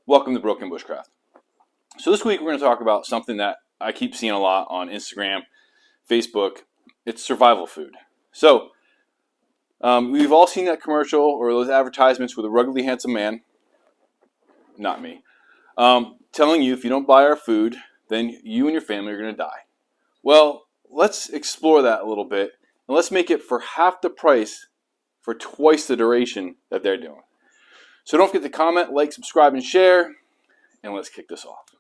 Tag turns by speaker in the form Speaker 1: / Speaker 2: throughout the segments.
Speaker 1: Welcome to Broken Bushcraft. So this week we're going to talk about something that I keep seeing a lot on Instagram, Facebook. It's survival food. So we've all seen that commercial or those advertisements with a ruggedly handsome man, not me, telling you if you don't buy our food, then you and your family are going to die. Well, let's explore that a little bit and let's make it for half the price for twice the duration that they're doing. So don't forget to comment, like, subscribe, and share, and let's kick this off.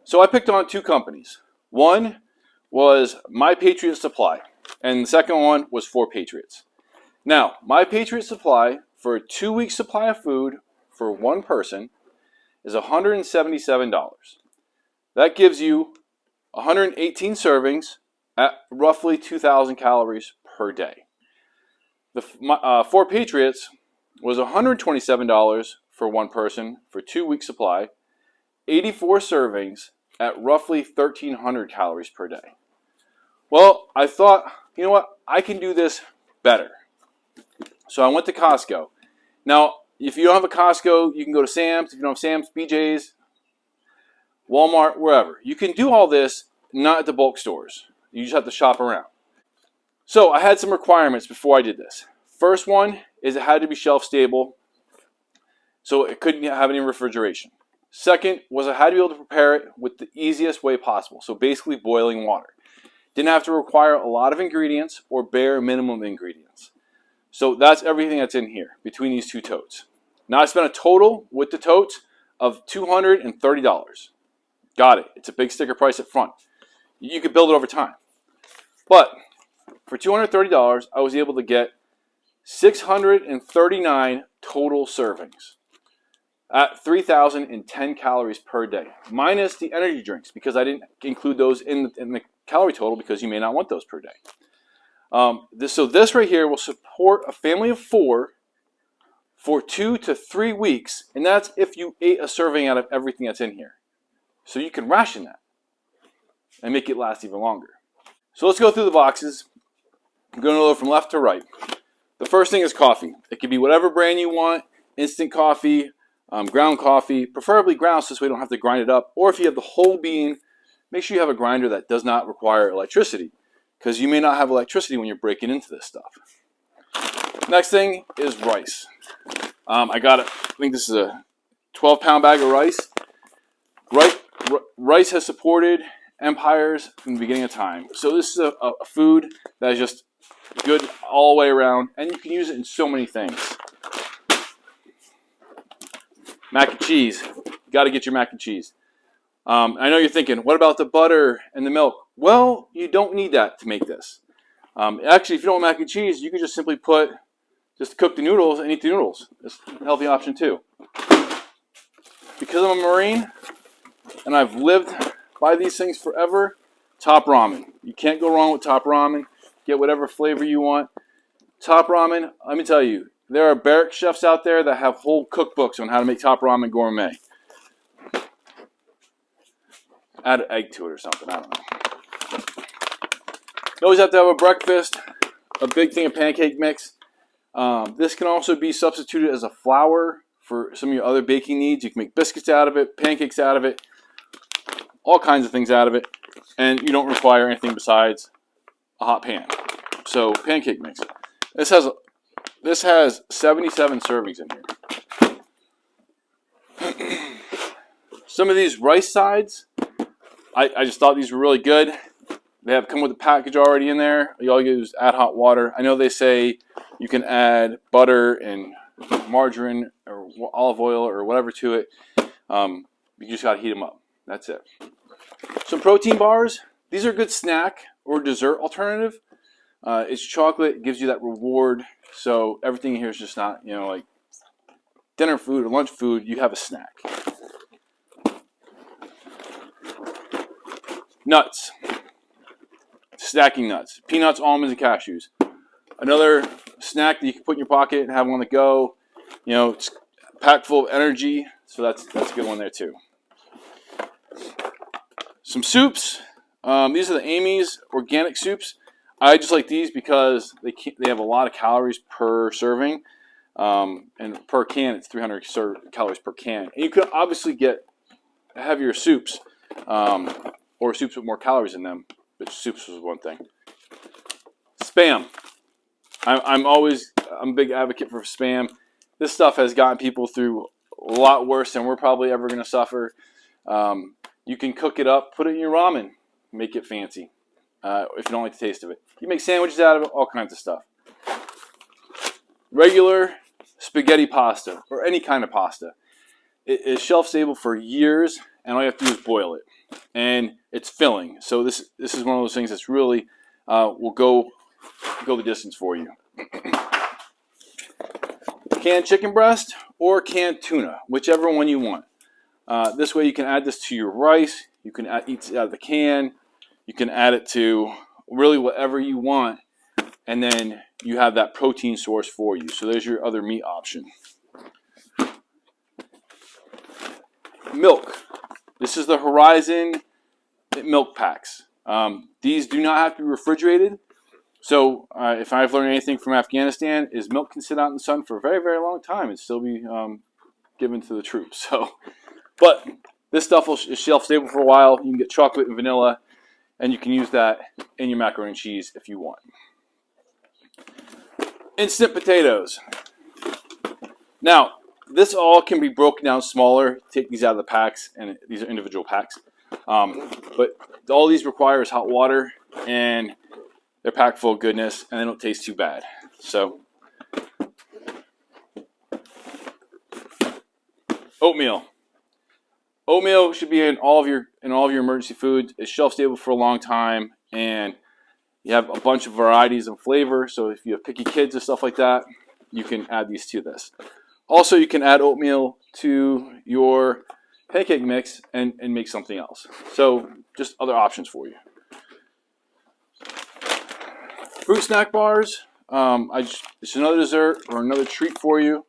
Speaker 1: So I picked on two companies. One was My Patriot Supply, and the second one was 4 Patriots. Now, My Patriot Supply, for a 2-week supply of food for one person, is $177. That gives you 118 servings at roughly 2,000 calories per day. The 4 Patriots was $127 for one person for 2-week supply, 84 servings at roughly 1,300 calories per day. Well, I thought, you know what, I can do this better. So I went to Costco. Now, if you don't have a Costco, you can go to Sam's. If you don't have Sam's, BJ's, Walmart, wherever. You can do all this not at the bulk stores. You just have to shop around. So I had some requirements before I did this. First one is it had to be shelf stable, so it couldn't have any refrigeration. Second was I had to be able to prepare it with the easiest way possible, so basically boiling water. Didn't have to require a lot of ingredients or bare minimum ingredients. So that's everything that's in here between these two totes. Now I spent a total with the totes of $230. Got it. It's a big sticker price up front. You could build it over time. But for $230, I was able to get 639 total servings at 3,010 calories per day, minus the energy drinks, because I didn't include those in the calorie total because you may not want those per day. This right here will support a family of 4 for 2 to 3 weeks, and that's if you ate a serving out of everything that's in here. So you can ration that and make it last even longer. So let's go through the boxes. I'm going to go from left to right. The first thing is coffee. It can be whatever brand you want, instant coffee, ground coffee, preferably ground so we don't have to grind it up. Or if you have the whole bean, make sure you have a grinder that does not require electricity, because you may not have electricity when you're breaking into this stuff. Next thing is rice. I think this is a 12-pound bag of rice. Rice has supported empires from the beginning of time. So this is a food that is just good all the way around, and you can use it in so many things. Mac and cheese. You got to get your mac and cheese. I know you're thinking, what about the butter and the milk? Well, you don't need that to make this. Actually, if you don't want mac and cheese, you can just simply just cook the noodles and eat the noodles. It's a healthy option too. Because I'm a Marine and I've lived by these things forever, Top Ramen. You can't go wrong with Top Ramen. Get whatever flavor you want. Top Ramen, let me tell you, there are barrack chefs out there that have whole cookbooks on how to make Top Ramen gourmet. Add an egg to it or something, I don't know. You always have to have a breakfast, a big thing of pancake mix. This can also be substituted as a flour for some of your other baking needs. You can make biscuits out of it, pancakes out of it, all kinds of things out of it, and you don't require anything besides a hot pan. So pancake mix. This has 77 servings in here. Some of these rice sides, I just thought these were really good. They have come with a package already in there. All you do is add hot water. I know they say you can add butter and margarine or olive oil or whatever to it. You just got to heat them up. That's it. Some protein bars. These are a good snack or dessert alternative. It's chocolate. It gives you that reward. So everything here is just not, like dinner food or lunch food. You have a snack. Nuts. Stacking nuts. Peanuts, almonds, and cashews. Another snack that you can put in your pocket and have on the go. It's packed full of energy. So that's a good one there too. Some soups. These are the Amy's organic soups. I just like these because they have a lot of calories per serving. and per can it's 300 calories per can. And you can obviously get heavier soups, or soups with more calories in them, but soups was one thing. Spam. I'm a big advocate for Spam. This stuff has gotten people through a lot worse than we're probably ever going to suffer. You can cook it up, put it in your ramen, make it fancy. If you don't like the taste of it, you make sandwiches out of it, all kinds of stuff. Regular spaghetti pasta or any kind of pasta, it is shelf stable for years, and all you have to do is boil it, and it's filling. So this is one of those things that's really will go the distance for you. Canned chicken breast or canned tuna, whichever one you want. This way you can add this to your rice. You can eat it out of the can. You can add it to really whatever you want, and then you have that protein source for you. So there's your other meat option. Milk. This is the Horizon milk packs. These do not have to be refrigerated. So if I've learned anything from Afghanistan, is milk can sit out in the sun for a very, very long time and still be given to the troops. So, but this stuff is shelf stable for a while. You can get chocolate and vanilla, and you can use that in your macaroni and cheese if you want. Instant potatoes. Now, this all can be broken down smaller. Take these out of the packs, and these are individual packs. But all these require is hot water, and they're packed full of goodness, and they don't taste too bad. So, oatmeal. Oatmeal should be in all of your emergency foods. It's shelf stable for a long time, and you have a bunch of varieties and flavor. So if you have picky kids and stuff like that, you can add these to this. Also, you can add oatmeal to your pancake mix and make something else. So just other options for you. Fruit snack bars. It's another dessert or another treat for you.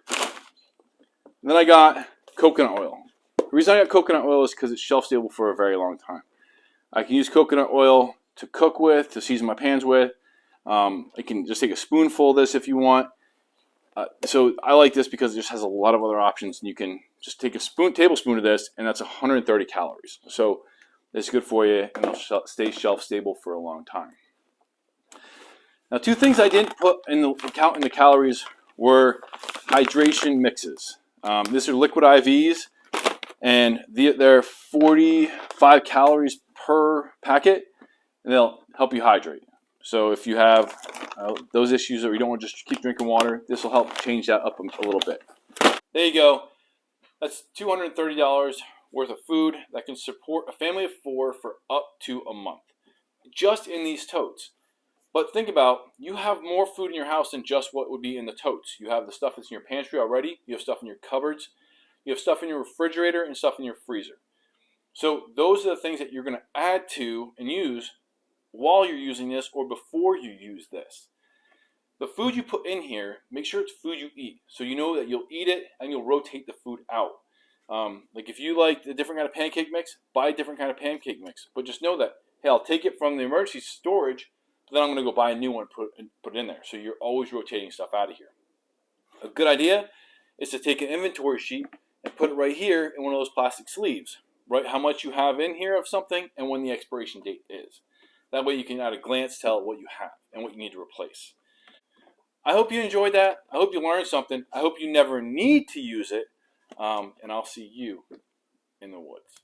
Speaker 1: And then I got coconut oil. The reason I got coconut oil is because it's shelf stable for a very long time. I can use coconut oil to cook with, to season my pans with. I can just take a spoonful of this if you want. So I like this because it just has a lot of other options, and you can just take a tablespoon of this, and that's 130 calories. So it's good for you, and it'll stay shelf stable for a long time. Now, two things I didn't put in the count in the calories were hydration mixes. These are liquid IVs, and they're 45 calories per packet, and they'll help you hydrate. So if you have those issues, or you don't want to just keep drinking water, this will help change that up a little bit. There you go. That's $230 worth of food that can support a family of 4 for up to a month, just in these totes. But think about, you have more food in your house than just what would be in the totes. You have the stuff that's in your pantry already. You have stuff in your cupboards. You have stuff in your refrigerator and stuff in your freezer. So those are the things that you're going to add to and use while you're using this or before you use this. The food you put in here, make sure it's food you eat. So you know that you'll eat it and you'll rotate the food out. Like if you like a different kind of pancake mix, buy a different kind of pancake mix. But just know that, hey, I'll take it from the emergency storage, but then I'm going to go buy a new one and put it in there. So you're always rotating stuff out of here. A good idea is to take an inventory sheet and put it right here in one of those plastic sleeves. Write how much you have in here of something and when the expiration date is. That way you can at a glance tell what you have and what you need to replace. I hope you enjoyed that. I hope you learned something. I hope you never need to use it. And I'll see you in the woods.